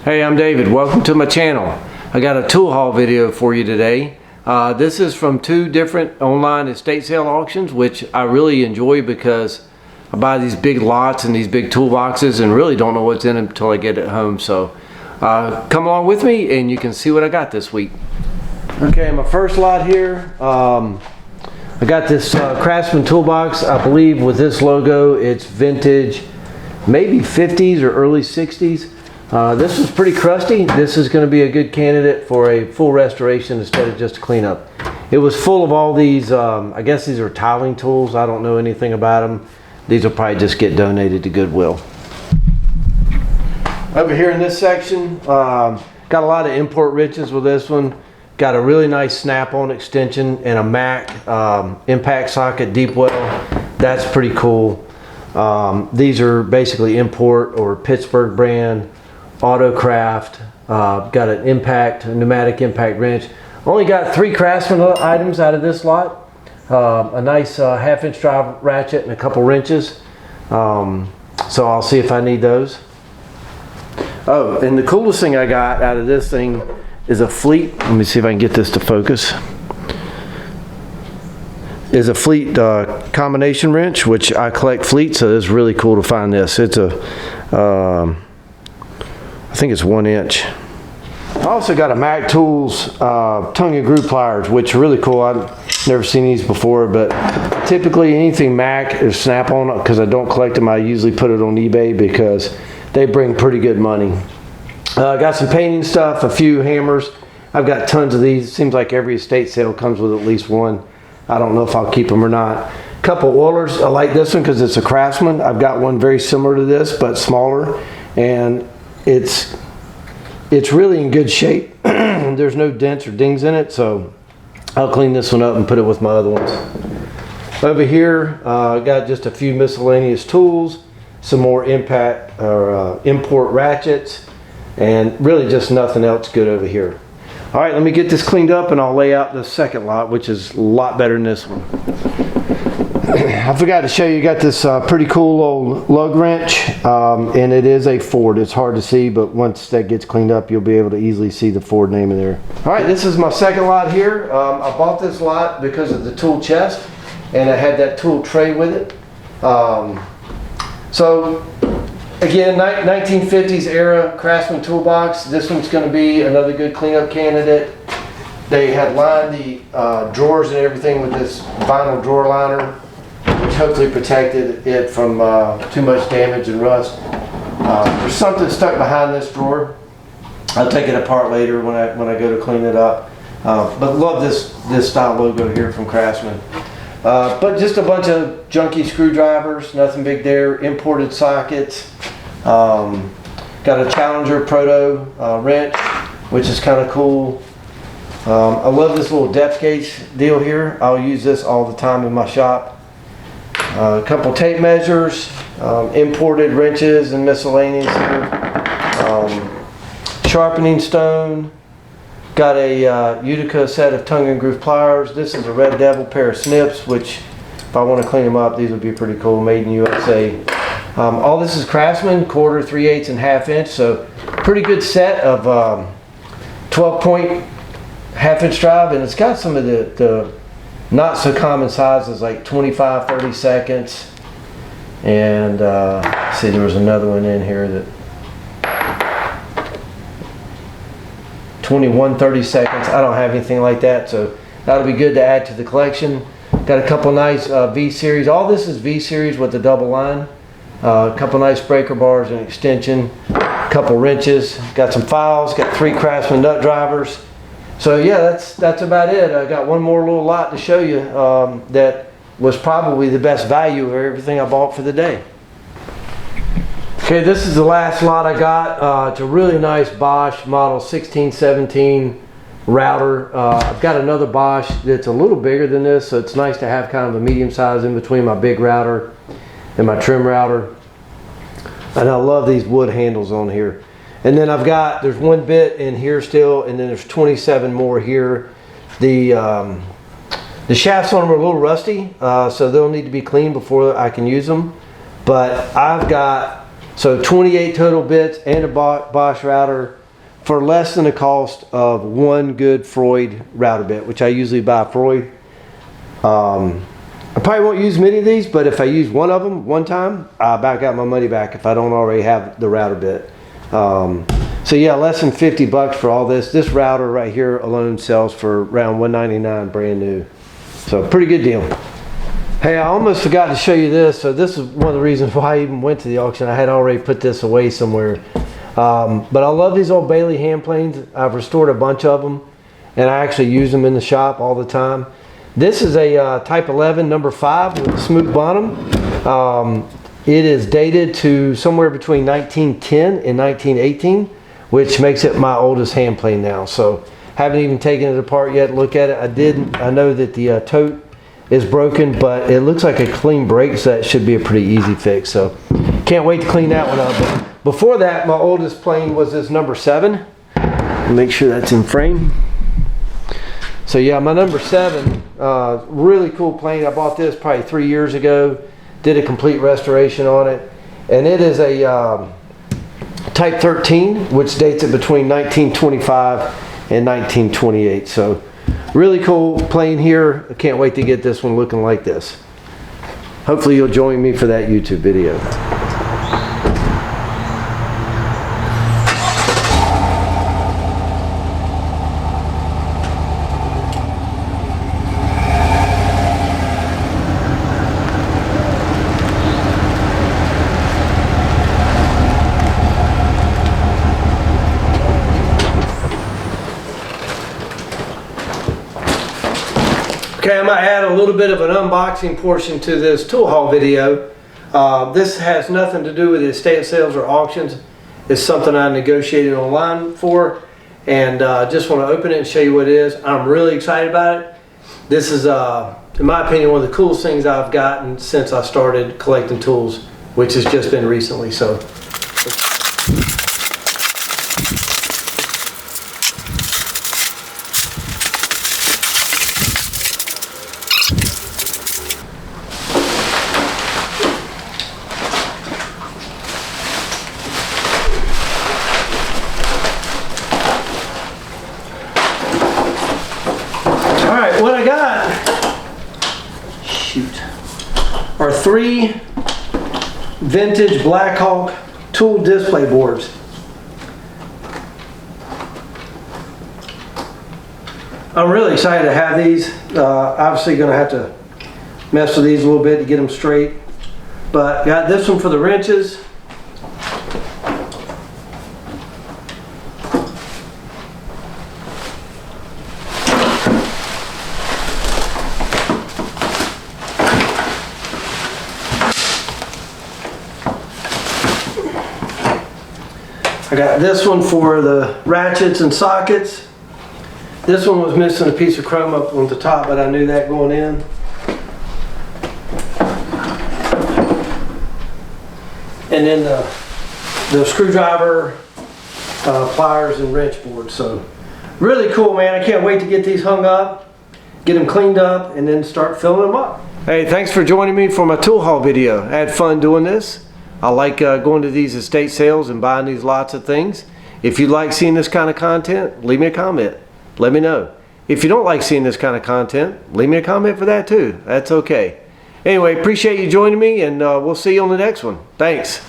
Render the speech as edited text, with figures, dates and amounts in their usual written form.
Hey, I'm David. Welcome to my channel. I got a tool haul video for you today. This is from two different online estate sale auctions, which I really enjoy because I buy these big lots and these big toolboxes and really don't know what's in them until I get it home. So come along with me and you can see what I got this week. Okay, my first lot here, I got this Craftsman toolbox. I believe with this logo it's vintage, maybe 50s or early 60s. This was pretty crusty. This is going to be a good candidate for a full restoration instead of just a cleanup. It was full of all these, I guess these are tiling tools. I don't know anything about them. These will probably just get donated to Goodwill. Over here in this section, got a lot of import riches with this one. Got a really nice snap-on extension and a Mac impact socket deep well. That's pretty cool. These are basically import or Pittsburgh brand. Autocraft, got an impact, a pneumatic impact wrench. Only got 3 Craftsman items out of this lot. A nice 1/2-inch drive ratchet and a couple wrenches. So I'll see if I need those. Oh, and the coolest thing I got out of this thing is a Fleet. Let me see if I can get this to focus. Is a Fleet combination wrench, which I collect Fleet, so it's really cool to find this. It's a I think it's 1 inch. I also got a Mac Tools tongue and groove pliers, which are really cool. I've never seen these before, but typically anything Mac is snap-on, because I don't collect them. I usually put it on eBay because they bring pretty good money. Got some painting stuff, a few hammers. I've got tons of these. Seems like every estate sale comes with at least one. I don't know if I'll keep them or not. Couple oilers. I like this one because it's a Craftsman. I've got one very similar to this, but smaller, and it's really in good shape. There's no dents or dings in it, so I'll clean this one up and put it with my other ones. Over here, got just a few miscellaneous tools, some more impact or import ratchets, and really just nothing else good over here. All right, let me get this cleaned up and I'll lay out the second lot, which is a lot better than this one. I forgot to show you, got this pretty cool old lug wrench, and it is a Ford. It's hard to see, but once that gets cleaned up, you'll be able to easily see the Ford name in there. All right, this is my second lot here. I bought this lot because of the tool chest, and I had that tool tray with it. So, again, 1950s era Craftsman toolbox. This one's going to be another good cleanup candidate. They had lined the drawers and everything with this vinyl drawer liner, which hopefully protected it from too much damage and rust. There's something stuck behind this drawer. I'll take it apart later when I go to clean it up. But love this style logo here from Craftsman. But just a bunch of junky screwdrivers, nothing big there. Imported sockets. Got a Challenger Proto wrench, which is kind of cool. I love this little depth gauge deal here. I'll use this all the time in my shop. A couple tape measures, imported wrenches and miscellaneous here. Sharpening stone. Got a Utica set of tongue and groove pliers. This is a Red Devil pair of snips, which if I want to clean them up, these would be pretty cool, made in USA. All this is Craftsman, 1/4, 3/8, and 1/2 inch, so pretty good set of 12-point 1/2 inch drive, and it's got some of the not so common sizes like 25, 30 seconds, and see, there was another one in here that 21, 30 seconds. I don't have anything like that, so that'll be good to add to the collection. Got a couple nice V-series. All this is V-series with the double line. A couple nice breaker bars and extension. A couple wrenches. Got some files. Got 3 Craftsman nut drivers. So yeah, that's about it. I got one more little lot to show you that was probably the best value of everything I bought for the day. Okay, this is the last lot I got. It's a really nice Bosch model 1617 router. I've got another Bosch that's a little bigger than this, so it's nice to have kind of a medium size in between my big router and my trim router. And I love these wood handles on here. And then there's 1 bit in here still, and then there's 27 more here. The shafts on them are a little rusty, so they'll need to be cleaned before I can use them. But I've got So 28 total bits and a Bosch router for less than the cost of one good Freud router bit, which I usually buy Freud. I probably won't use many of these, but if I use one of them one time, I back out my money back if I don't already have the router bit. So yeah, less than 50 bucks for all this. This router right here alone sells for around $199 brand new. So pretty good deal. Hey, I almost forgot to show you this. So this is one of the reasons why I even went to the auction. I had already put this away somewhere. But I love these old Bailey hand planes. I've restored a bunch of them, and I actually use them in the shop all the time. This is a Type 11 number 5 with a smooth bottom. It is dated to somewhere between 1910 and 1918, which makes it my oldest hand plane now. So haven't even taken it apart yet. Look at it. I know that the tote is broken, but it looks like a clean break, so that should be a pretty easy fix. So can't wait to clean that one up. But before that, my oldest plane was this number 7. Make sure that's in frame. So yeah, my number 7, really cool plane. I bought this probably 3 years ago. Did a complete restoration on it, and it is a Type 13, which dates it between 1925 and 1928. So really cool plane here. I can't wait to get this one looking like this. Hopefully you'll join me for that YouTube video. Okay, I'm going to add a little bit of an unboxing portion to this tool haul video. This has nothing to do with estate sales or auctions. It's something I negotiated online for, and just want to open it and show you what it is. I'm really excited about it. This is, in my opinion, one of the coolest things I've gotten since I started collecting tools, which has just been recently. So. What I got, are 3 vintage Blackhawk tool display boards. I'm really excited to have these. Obviously going to have to mess with these a little bit to get them straight. But got this one for the wrenches. I got this one for the ratchets and sockets. This one was missing a piece of chrome up on the top, but I knew that going in. And then the screwdriver, pliers, and wrench board. So really cool, man. I can't wait to get these hung up, get them cleaned up, and then start filling them up. Hey, thanks for joining me for my tool haul video. I had fun doing this. I like going to these estate sales and buying these lots of things. If you like seeing this kind of content, leave me a comment. Let me know. If you don't like seeing this kind of content, leave me a comment for that too. That's okay. Anyway, appreciate you joining me, and we'll see you on the next one. Thanks.